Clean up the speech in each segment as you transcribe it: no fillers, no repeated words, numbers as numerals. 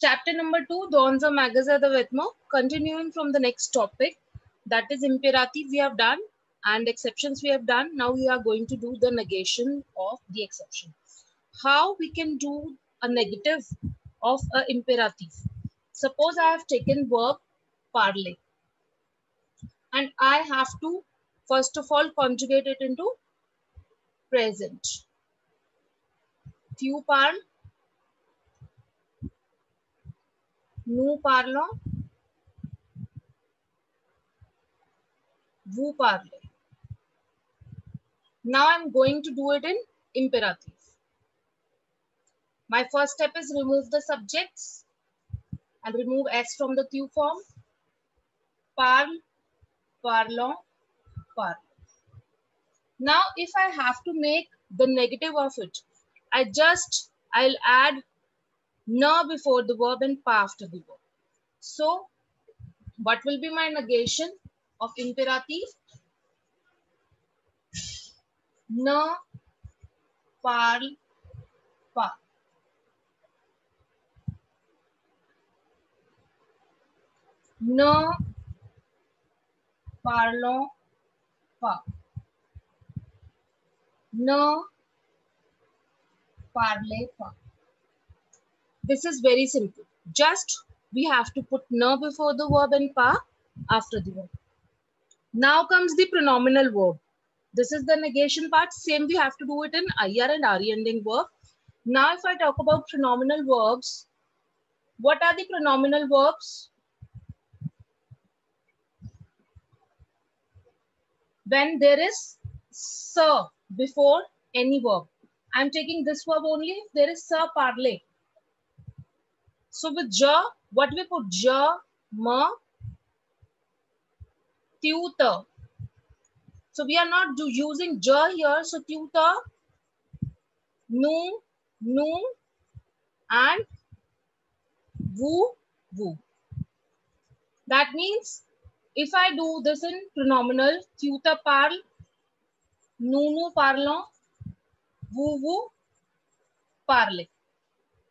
Chapter number 2, Dons or Magaza the Vetmo. Continuing from the next topic, that is imperative we have done and exceptions we have done. Now we are going to do the negation of the exception. How we can do a negative of a imperative. Suppose I have taken verb parler and I have to first of all conjugate it into present. Tu parles, nous parlons, vous parlez. Now I'm going to do it in imperative. My first step is remove the subjects and remove S from the tu form. Parle, parlons, parle. Now if I have to make the negative of it, I'll add na before the verb and pa after the verb. So what will be my negation of imperative? Na parle pas. Ne parlons pas. Ne parlez pas. This is very simple. Just we have to put ne before the verb and pa after the verb. Now comes the pronominal verb. This is the negation part. Same we have to do it in IR and RE ending verb. Now if I talk about pronominal verbs, what are the pronominal verbs? When there is sir before any verb. I am taking this verb only if there is sir parler. So with ja, what we put? Ja, ma, tutor. So we are not using ja here. So tutor, nu, and vous, vous. That means if I do this in pronominal, tutor parle, nous parlons, vous parlez.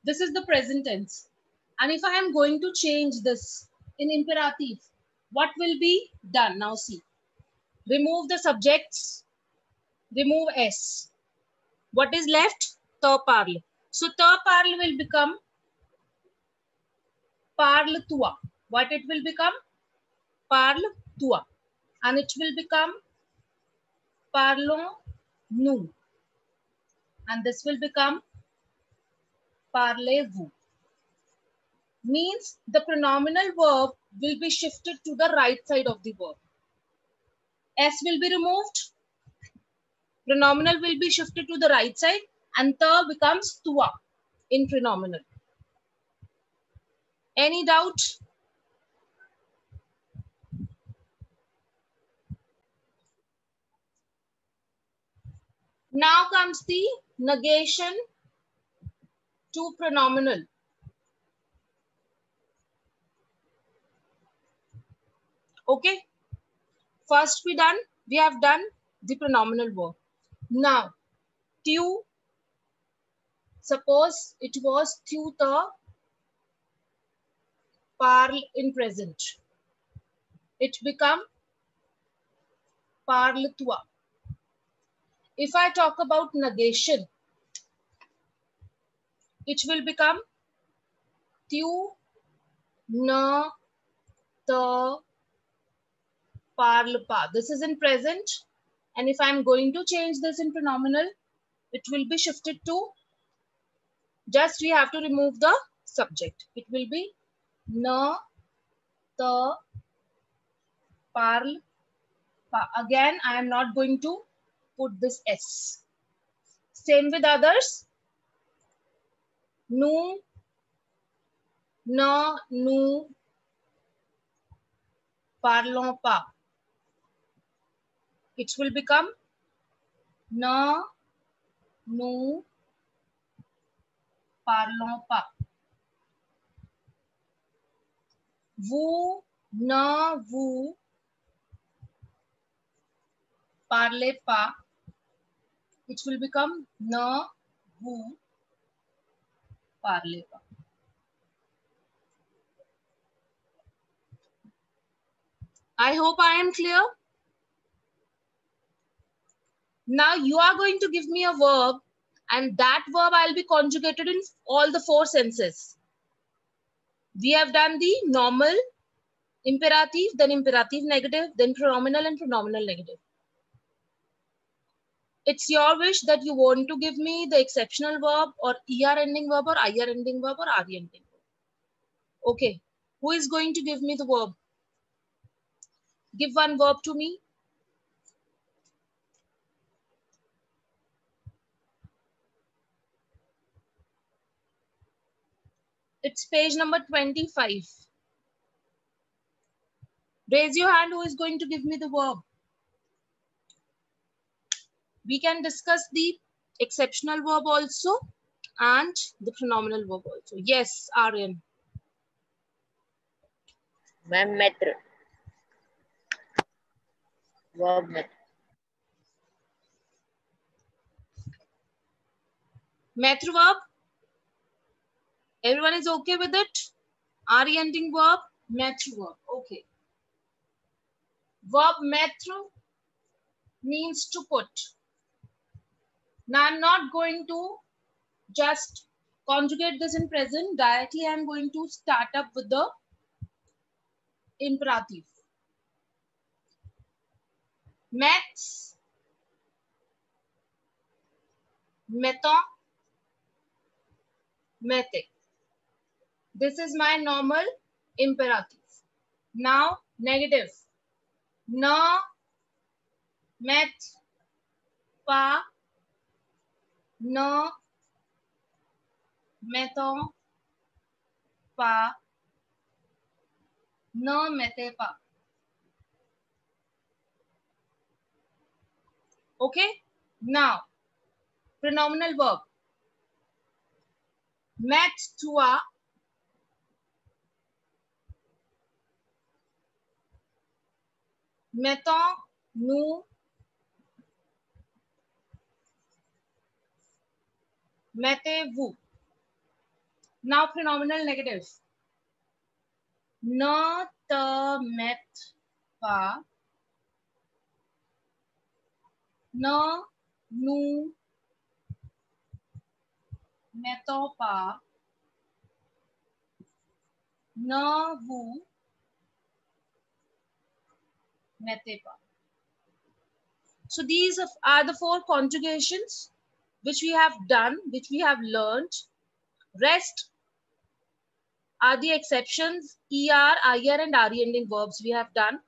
This is the present tense. And if I am going to change this in imperative, what will be done? Now see. Remove the subjects, remove S. What is left? Te parle. So te parle will become parle toi. What it will become? Parle toi. And it will become parlons nous. And this will become parlez-vous. Means the pronominal verb will be shifted to the right side of the verb. S will be removed. Pronominal will be shifted to the right side and te becomes toi in pronominal. Any doubt? Now comes the negation to pronominal. Okay. First we have done the pronominal verb. Now, tu, suppose it was tu te parle in present. It become parle toi. If I talk about negation, it will become tu ne te parle pas. This is in present. And if I'm going to change this in pronominal, it will be shifted to, just we have to remove the subject. It will be ne te parle pas. Again, I am not going to put this S. Same with others. Nous, ne, nous parlons pas. It will become ne, nous parlons pas. Vous, ne, vous parlez pas. It will become ne, vous parlez pas. I hope I am clear. Now you are going to give me a verb, and that verb I'll be conjugated in all the four senses. We have done the normal, imperative, then imperative negative, then pronominal and pronominal negative. It's your wish that you want to give me the exceptional verb or ER ending verb or IR ending verb or RE ending verb. Okay, who is going to give me the verb? Give one verb to me. It's page number 25. Raise your hand who is going to give me the verb. We can discuss the exceptional verb also and the pronominal verb also. Yes, Aryan. Ma'am, metro. Verb metro. Metro verb. Everyone is okay with it? RE ending verb, metro verb. Okay. Verb metro means to put. Now I'm not going to just conjugate this in present. Directly I'm going to start up with the imperative. Mets, meton, mete. This is my normal imperative. Now negative. Na, met, pa, na, meton, pa, na, mete, pa. Okay? Now, pronominal verb. Met, tua, mettons, nous, mettez-vous. Now pronominal negative. Ne te mette pas. Ne nous mettons pas. Ne vous mettez pas. So these are the four conjugations which we have done, which we have learned. Rest are the exceptions, ER, IR and RE ending verbs we have done.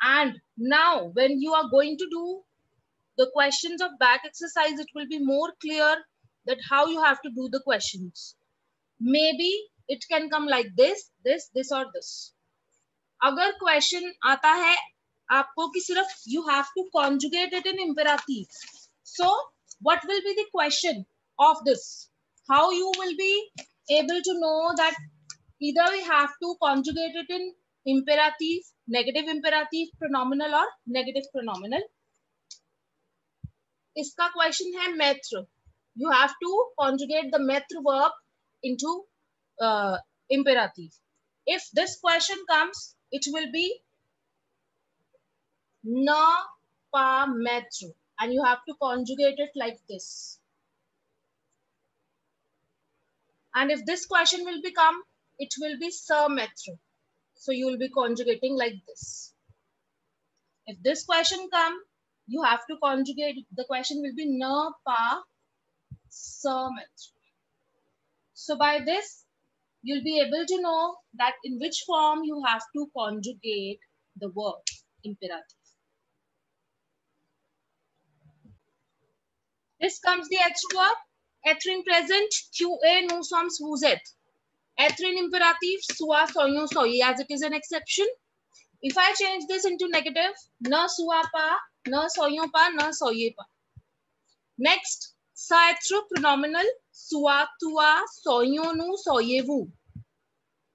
And now when you are going to do the questions of back exercise, it will be more clear that how you have to do the questions. Maybe it can come like this, this or this. अगर question आता है आपको कि सिर्फ you have to conjugate it in imperative. So what will be the question of this? How you will be able to know that either we have to conjugate it in imperative, negative imperative, pronominal or negative pronominal. इसका question है maître. You have to conjugate the maître verb into imperative. If this question comes, it will be ne pas maître, and you have to conjugate it like this. And if this question will become, it will be se maître. So you will be conjugating like this. If this question comes, you have to conjugate, the question will be ne pas se maître. So by this, you'll be able to know that in which form you have to conjugate the verb imperative. This comes the être verb. Être in present, QA, nous sommes, vous êtes. Être in imperative, soit, soyons, soyez, as it is an exception. If I change this into negative, ne soit pas, ne soyons pas, ne soyez pas. Next, ça être pronominal, soit, toi, soyons, nous, soyez-vous.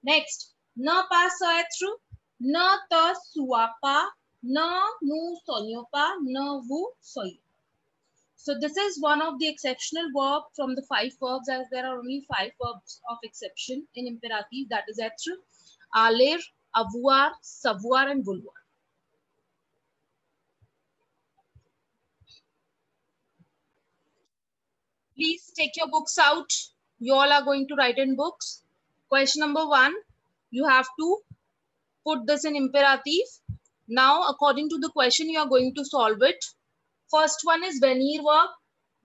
Next, ne pas ça être, ne te sois pas, ne nous soyons pas, ne vous soyez. So this is one of the exceptional verb from the 5 verbs, as there are only 5 verbs of exception in imperative, that is être, aller, avoir, savoir, and vouloir. Please take your books out. You all are going to write in books. Question number 1, you have to put this in imperative. Now, according to the question, you are going to solve it. First one is venir verb.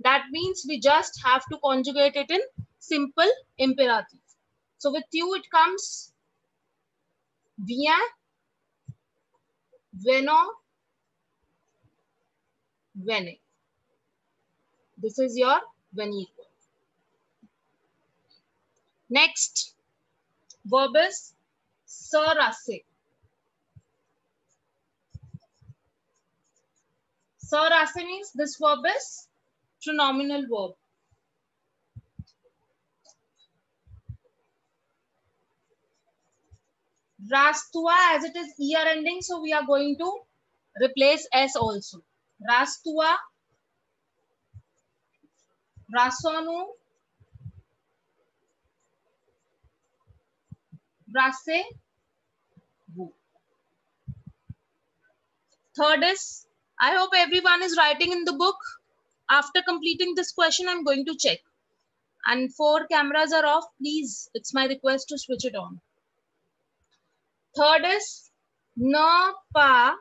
That means we just have to conjugate it in simple imperative. So with you, it comes vient, venant, venez. This is your venir verb. Next verb is se. Se means this verb is pronominal verb. Rastua, as it is ER ending, so we are going to replace S also. Rastua, rasonu, rase, vu. Third is, I hope everyone is writing in the book. After completing this question, I'm going to check. And 4 cameras are off. Please, it's my request to switch it on. Third is, ne pas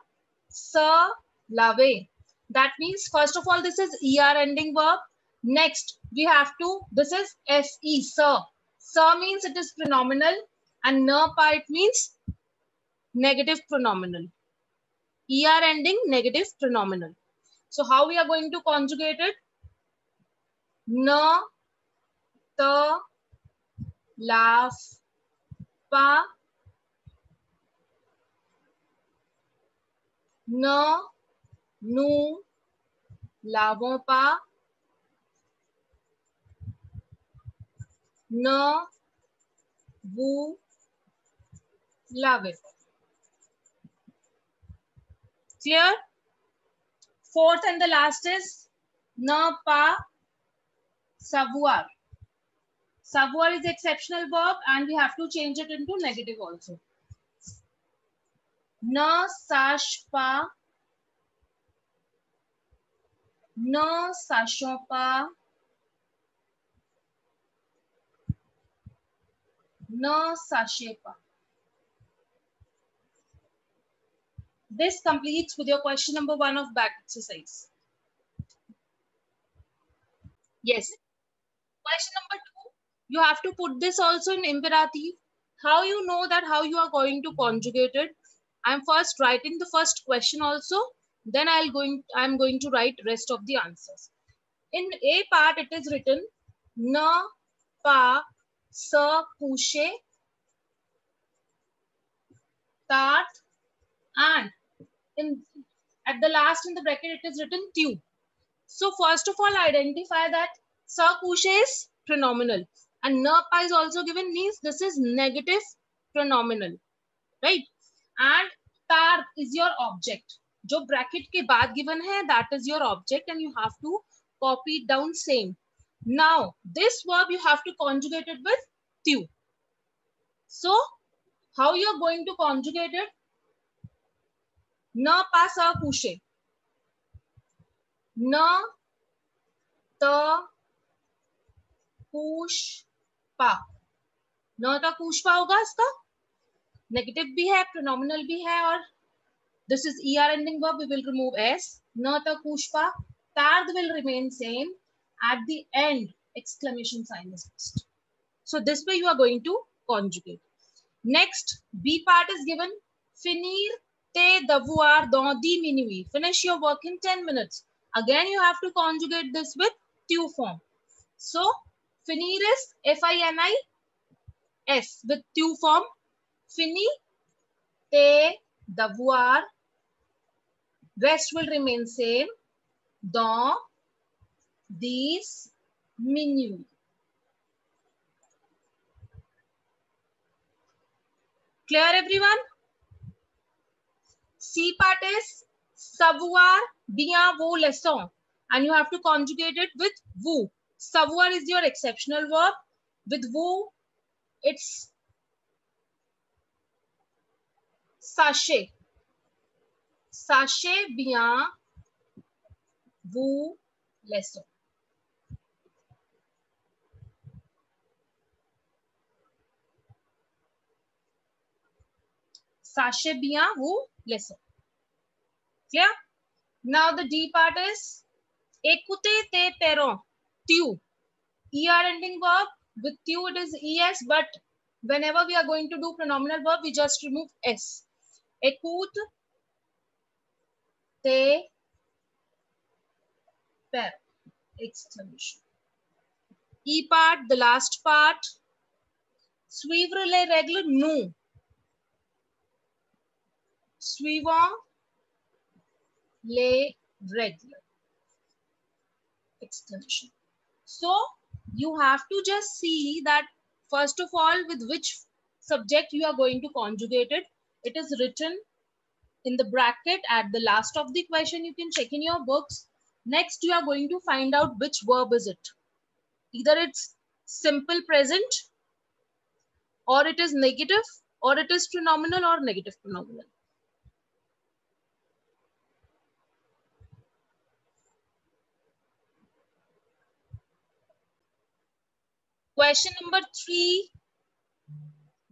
se laver. That means, first of all, this is ER ending verb. Next, we have to, this is SE, se. Se means it is pronominal, and ne pas, it means negative pronominal. ER ending, negative pronominal. So how we are going to conjugate it? Ne te lave pas, ne nous lavons pas, ne vous lavez pas. Clear? Fourth and the last is ne pas savoir. Savoir is the exceptional verb and we have to change it into negative also. Ne sache pas, ne sachons pas, ne sachez pas. This completes with your question number 1 of back exercise. Yes. Question number 2, you have to put this also in imperative. How you know that how you are going to conjugate it? I'm first writing the first question also. Then I'm going to write rest of the answers. In A part, it is written ne pas se coucher, tard, and at the last in the bracket, it is written tu. So first of all, identify that se coucher is pronominal and ne pas is also given, means this is negative pronominal, right? And tard is your object. जो bracket के बाद given है, that is your object and you have to copy it down same. Now, this verb you have to conjugate it with tu. So, how you are going to conjugate it? Ne pas se coucher. Ne te couche pas. Ne te couche pas होगा इसका? Negative भी है, pronominal भी है और this is ER ending verb, we will remove S. Ne te couche pas. Tard will remain same. At the end, exclamation sign is used. So this way you are going to conjugate. Next, B part is given. Finir tes devoirs dans 10 minutes. Finish your work in 10 minutes. Again, you have to conjugate this with tu form. So, finir is F-I-N-I-S with tu form. Fini tes devoirs. Rest will remain same. Dans 10 minutes. Clear, everyone? C part is savoir bien vos leçons. And you have to conjugate it with vous. Savoir is your exceptional verb. With vous, it's Sachez. Sachez bien vos leçons. Sachez bien vos leçons. Clear? Now the D part is écoutez tes parents. Tu. ER ending verb. With tu it is ES, but whenever we are going to do pronominal verb, we just remove S. Écoute tes parents. Exclamation. E part, the last part. Suivre les règles, nous. Suivant les règles. Exclamation. So you have to just see that first of all with which subject you are going to conjugate it. It is written in the bracket at the last of the question. You can check in your books. Next you are going to find out which verb is it. Either it's simple present, or it is negative, or it is pronominal or negative pronominal. Question number 3.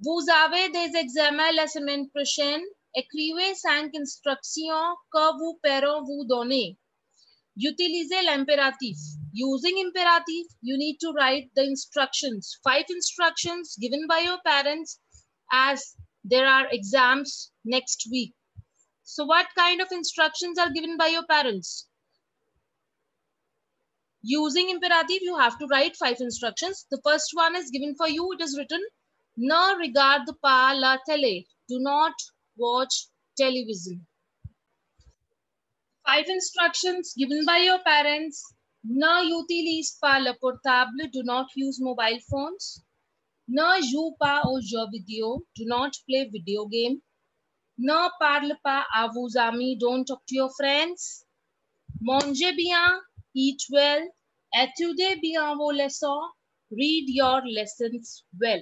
Vous avez des examens la semaine prochaine. Écrivez 5 instructions que vos parents vous donnent. Utilisez l'impératif. Using imperative, you need to write the instructions. 5 instructions given by your parents as there are exams next week. So what kind of instructions are given by your parents? Using imperative, you have to write 5 instructions. The first one is given for you. It is written, ne regarde pas la télé. Do not watch television. 5 instructions given by your parents. Ne utilise pas le portable. Do not use mobile phones. Ne joue pas aux jeux vidéo. Do not play video game. Ne parle pas à vos amis. Don't talk to your friends. Mangez bien. Eat well. Étudiez bien vos leçons. Read your lessons well.